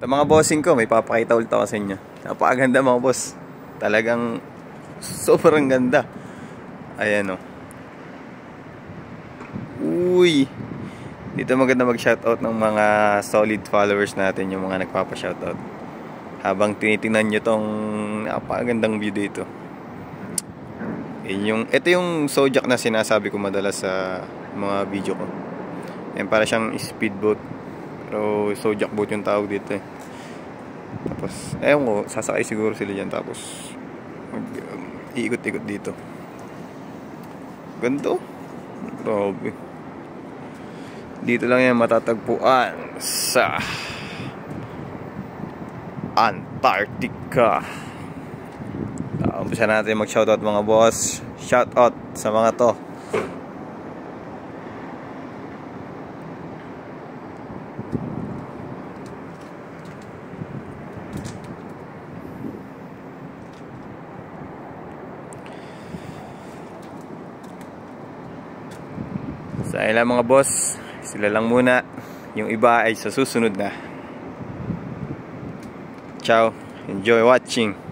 Sa mga bossing ko, may papakita ulit ako sa inyo. Napakaganda mga boss. Talagang sobrang ganda. Ayan o. Uy. Dito maganda mag-shoutout ng mga solid followers natin, yung mga nagpapa-shoutout. Habang tinitingnan nyo tong napakagandang view dito. Ito yung Zodiac na sinasabi ko madalas sa mga video ko. Ayan, para siyang speedboat. Pero Zodiac boat yung tawag dito eh. Tapos, ayun ko, sasakay siguro sila dyan. Tapos, iikot-ikot dito. Ganito. Grabe. Dito lang yan matatagpuan sa Antarctica. Umpisa natin mag-shoutout mga boss. Shoutout sa mga to. Sa ilang mga boss, sila lang muna. Yung iba ay sa susunod na. Ciao. Enjoy watching.